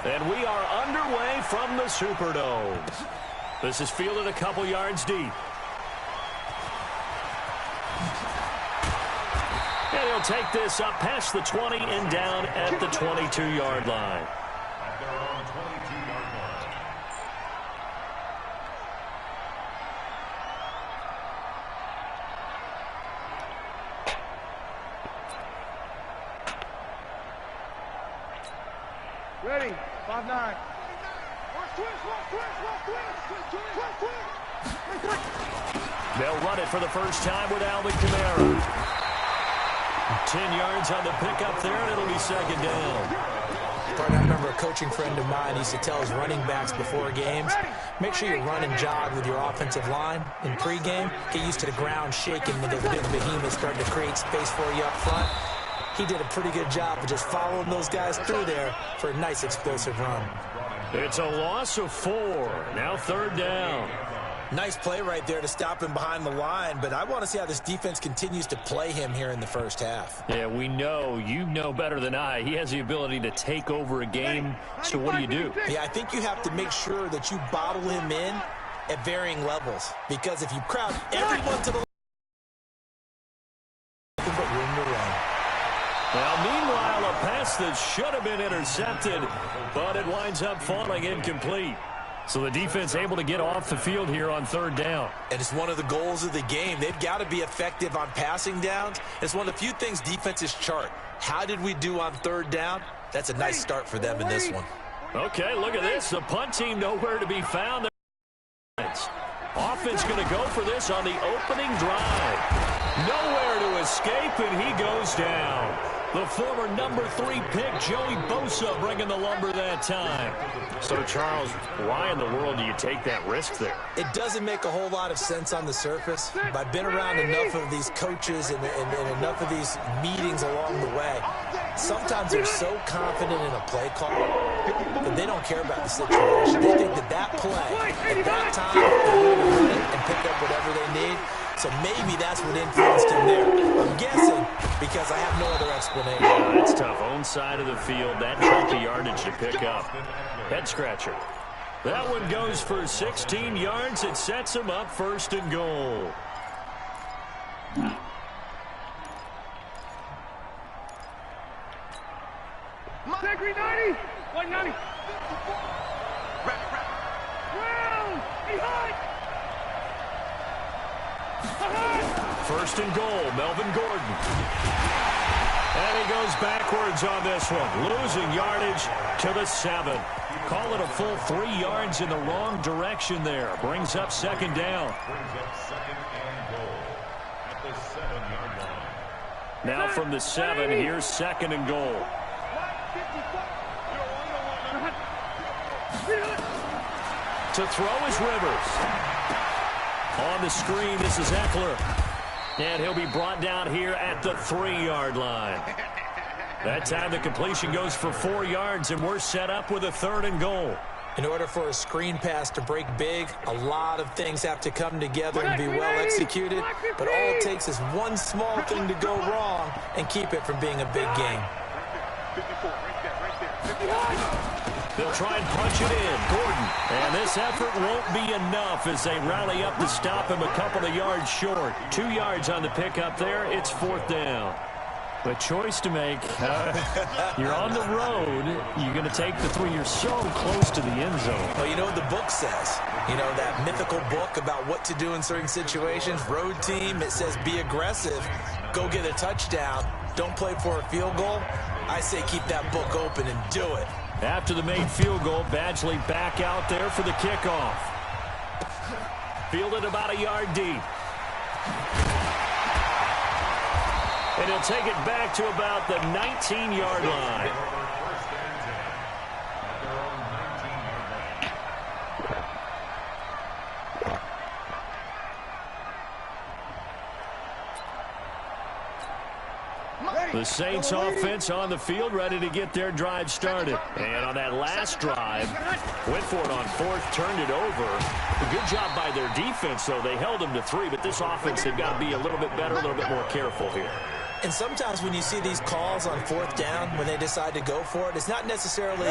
And we are underway from the Superdome. This is fielded a couple yards deep. And he'll take this up past the 20 and down at the 22-yard line. Ready, 5-9. They'll run it for the first time with Alvin Kamara. 10 yards on the pickup there, and it'll be second down. I remember a coaching friend of mine used to tell his running backs before games, make sure you run and jog with your offensive line in pregame. Get used to the ground shaking when those big behemoths start to create space for you up front. He did a pretty good job of just following those guys through there for a nice explosive run. It's a loss of 4. Now third down. Nice play right there to stop him behind the line, but I want to see how this defense continues to play him here in the first half. Yeah, we know. You know better than I. He has the ability to take over a game, so what do? Yeah, I think you have to make sure that you bottle him in at varying levels, because if you crowd everyone to the but room to run. Well, meanwhile, a pass that should have been intercepted, but it winds up falling incomplete. So the defense able to get off the field here on third down. And it's one of the goals of the game. They've got to be effective on passing downs. It's one of the few things defenses chart. How did we do on third down? That's a nice start for them in this one. Okay, look at this. The punt team nowhere to be found. Offense going to go for this on the opening drive. Nowhere to escape, and he goes down. The former number 3 pick, Joey Bosa, bringing the lumber that time. So, Charles, why in the world do you take that risk there? It doesn't make a whole lot of sense on the surface. But I've been around enough of these coaches and enough of these meetings along the way. Sometimes they're so confident in a play call that they don't care about the situation. They think that play, at that time, they're going to run it and pick up whatever they need. So maybe that's what influenced him there. I'm guessing because I have no other explanation. Yeah, that's tough. Own side of the field, that chunk of yardage to pick up. Head scratcher. That one goes for 16 yards. It sets him up first and goal. Zachary 90, 190. Well, behind. First and goal, Melvin Gordon. And he goes backwards on this one, losing yardage to the 7. Call it a full 3 yards in the wrong direction there. Brings up second down. Now from the 7, here's second and goal. To throw is Rivers. On the screen, this is Eckler. And he'll be brought down here at the 3-yard line. That time the completion goes for 4 yards, and we're set up with a third and goal. In order for a screen pass to break big, a lot of things have to come together and be well executed. But all it takes is one small thing to go wrong and keep it from being a big game. They'll try and punch it in. Gordon. And this effort won't be enough as they rally up to stop him a couple of yards short. 2 yards on the pickup there. It's fourth down. A choice to make. You're on the road. You're going to take the 3. You're so close to the end zone. Well, you know what the book says. You know, that mythical book about what to do in certain situations. Road team, it says be aggressive. Go get a touchdown. Don't play for a field goal. I say keep that book open and do it. After the made field goal, Badgley back out there for the kickoff. Fielded about a yard deep. And he'll take it back to about the 19-yard line. The Saints offense on the field, ready to get their drive started. And on that last drive, went for it on 4th, turned it over. A good job by their defense, though. They held them to 3, but this offense, they've got to be a little bit better, a little bit more careful here. And sometimes when you see these calls on 4th down, when they decide to go for it, it's not necessarily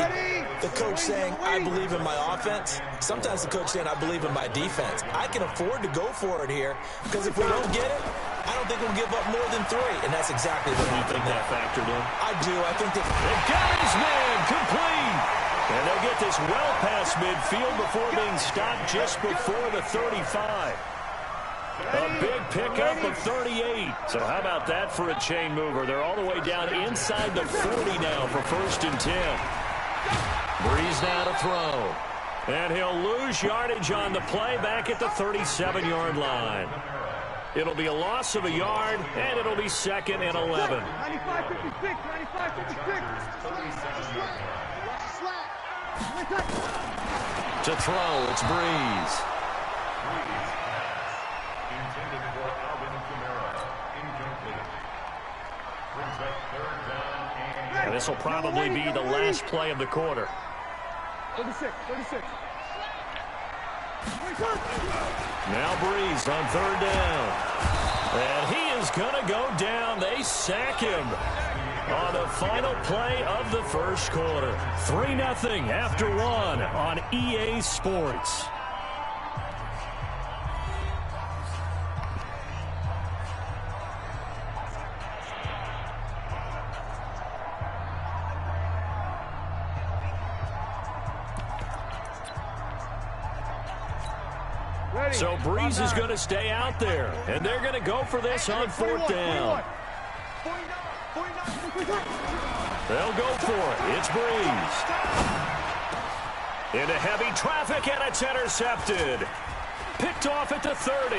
the coach saying, I believe in my offense. Sometimes the coach saying, I believe in my defense. I can afford to go for it here because if we don't get it, I don't think we'll give up more than 3. And that's exactly what happened. You think that factored in? I do. I think that They got his man complete. And they'll get this well past midfield before being stopped just before the 35. A big pickup of 38. So how about that for a chain mover? They're all the way down inside the 40 now for 1st and 10. Breeze now to throw. And he'll lose yardage on the play back at the 37-yard line. It'll be a loss of a yard, and it'll be 2nd and 11. 95-56, 95-56. To throw, it's Breeze. And this will probably be the last play of the quarter. 36. Now Breeze on 3rd down. And he is going to go down. They sack him on the final play of the 1st quarter. 3-0 after 1 on EA Sports. So Breeze is going to stay out there, and they're going to go for this on 4th down. They'll go for it. It's Breeze. Into heavy traffic, and it's intercepted. Picked off at the 30.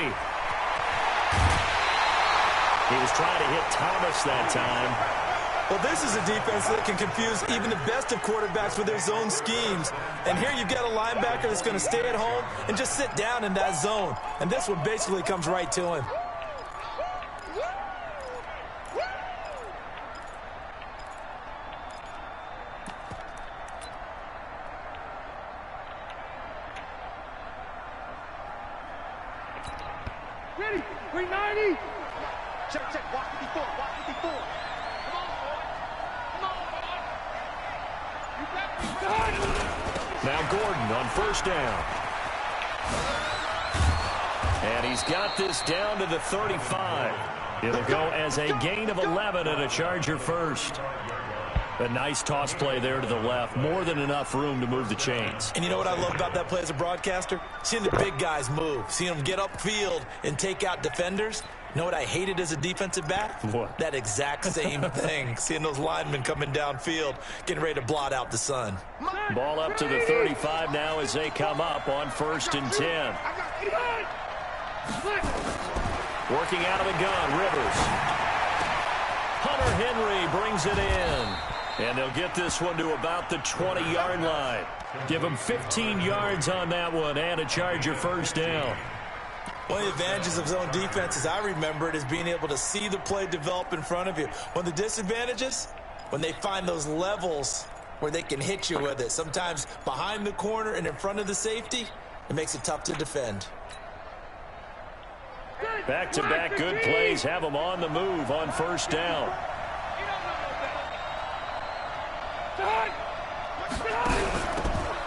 He was trying to hit Thomas that time. Well, this is a defense that can confuse even the best of quarterbacks with their zone schemes. And here you've got a linebacker that's going to stay at home and just sit down in that zone. And this one basically comes right to him. Ready, 390. Check, watch 54, watch 54. Now Gordon on 1st down. And he's got this down to the 35. It'll go as a gain of 11 and a Charger 1st. A nice toss play there to the left. More than enough room to move the chains. And you know what I love about that play as a broadcaster? Seeing the big guys move. Seeing them get upfield and take out defenders. You know what I hated as a defensive back? What? That exact same thing. Seeing those linemen coming downfield, getting ready to blot out the sun. Ball up to the 35 now as they come up on 1st and 10. Working out of the gun, Rivers. Hunter Henry brings it in. And they'll get this one to about the 20-yard line. Give them 15 yards on that one and a Charger 1st down. One of the advantages of zone defense, as I remember it, is being able to see the play develop in front of you. One of the disadvantages, when they find those levels where they can hit you with it. Sometimes behind the corner and in front of the safety, it makes it tough to defend. Back-to-back good plays have them on the move on 1st down.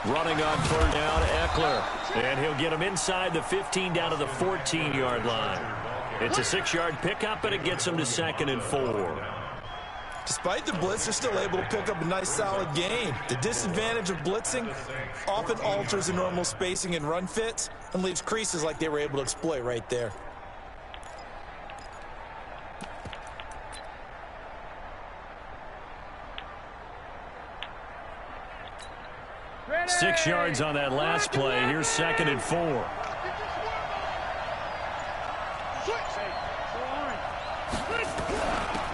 Running on 3rd down, Eckler. And he'll get him inside the 15 down to the 14-yard line. It's a 6-yard pickup, and it gets him to 2nd and 4. Despite the blitz, they're still able to pick up a nice, solid gain. The disadvantage of blitzing often alters the normal spacing and run fits and leaves creases like they were able to exploit right there. Ready. 6 yards on that last play. Here's 2nd and 4.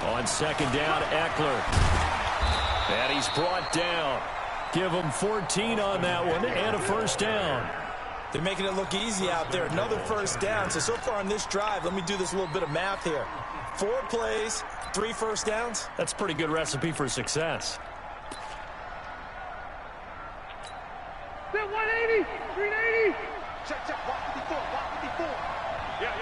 On 2nd down, Eckler. And he's brought down. Give him 14 on that one and a 1st down. They're making it look easy out there. Another 1st down. So far on this drive, let me do this little bit of math here. 4 plays, 3 1st downs. That's a pretty good recipe for success. 180, 380. Check, watch 54, watch 54. Yeah.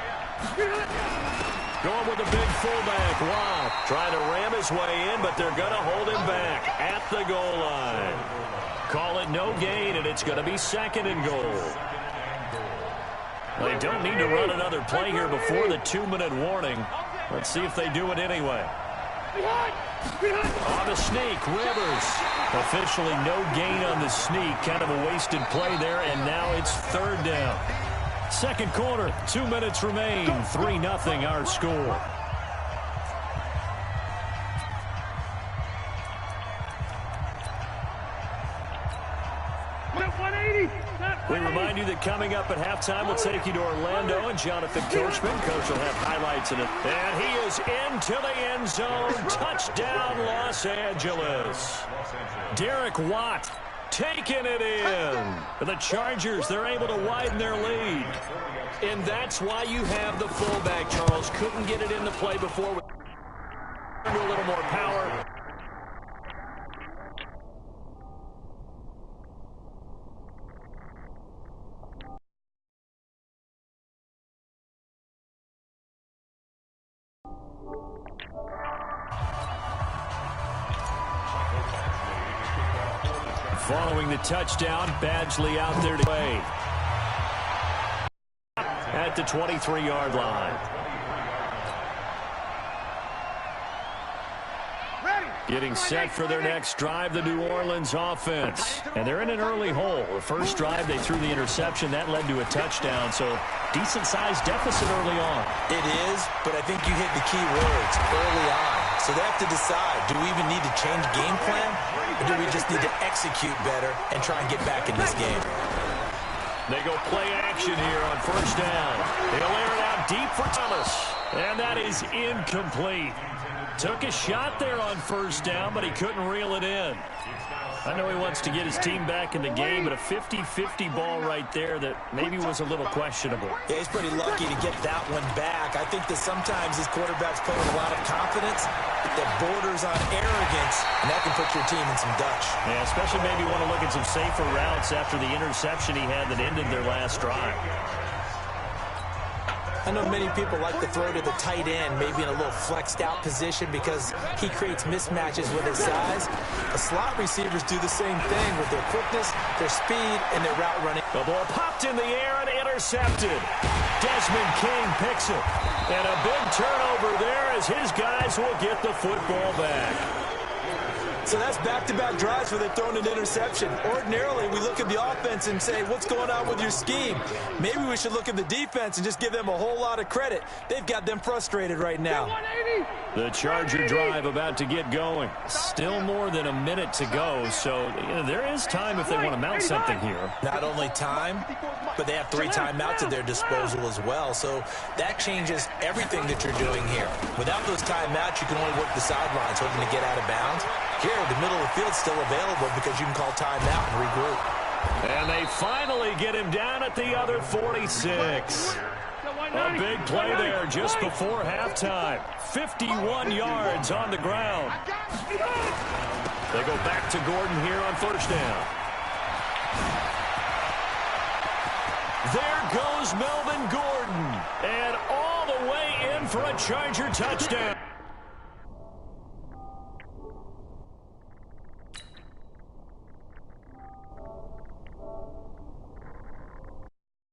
Going with a big fullback. Wow. Trying to ram his way in, but they're going to hold him back at the goal line. Call it no gain, and it's going to be 2nd and goal. They don't need to run another play here before the 2-minute warning. Let's see if they do it anyway. On the sneak, Rivers. Officially no gain on the sneak. Kind of a wasted play there, and now it's 3rd down. 2nd quarter, 2 minutes remain. 3-0 our score. We remind you that coming up at halftime, we'll take you to Orlando and Jonathan Coachman. Coach will have highlights in it. And he is into the end zone. Touchdown, Los Angeles. Derek Watt taking it in. The Chargers, they're able to widen their lead. And that's why you have the fullback, Charles. Couldn't get it into play before. A little more power. Following the touchdown, Badgley out there to play. At the 23-yard line. Getting set for their next drive, the New Orleans offense. And they're in an early hole. The first drive, they threw the interception. That led to a touchdown, so decent-sized deficit early on. It is, but I think you hit the key words, early on. So they have to decide, do we even need to change game plan, or do we just need to execute better and try and get back in this game? They go play action here on 1st down. They'll air it out deep for Thomas. And that is incomplete. Took a shot there on 1st down, but he couldn't reel it in. I know he wants to get his team back in the game, but a 50-50 ball right there that maybe was a little questionable. Yeah, he's pretty lucky to get that one back. I think that sometimes these quarterbacks play with a lot of confidence that borders on arrogance, and that can put your team in some Dutch. Yeah, especially maybe want to look at some safer routes after the interception he had that ended their last drive. I know many people like to throw to the tight end, maybe in a little flexed out position because he creates mismatches with his size. The slot receivers do the same thing with their quickness, their speed, and their route running. The ball popped in the air and intercepted. Desmond King picks it. And a big turnover there as his guys will get the football back. So that's back-to-back drives where they're throwing an interception. Ordinarily, we look at the offense and say, what's going on with your scheme? Maybe we should look at the defense and just give them a whole lot of credit. They've got them frustrated right now. The Charger drive about to get going. Still more than a minute to go, so there is time if they want to mount something here. Not only time, but they have 3 timeouts at their disposal as well. So that changes everything that you're doing here. Without those timeouts, you can only work the sidelines, hoping to get out of bounds. Here, the middle of the field's still available because you can call timeout and regroup. And they finally get him down at the other 46. A big play there just before halftime. 51 yards on the ground. They go back to Gordon here on 1st down. There goes Melvin Gordon. And all the way in for a Charger touchdown.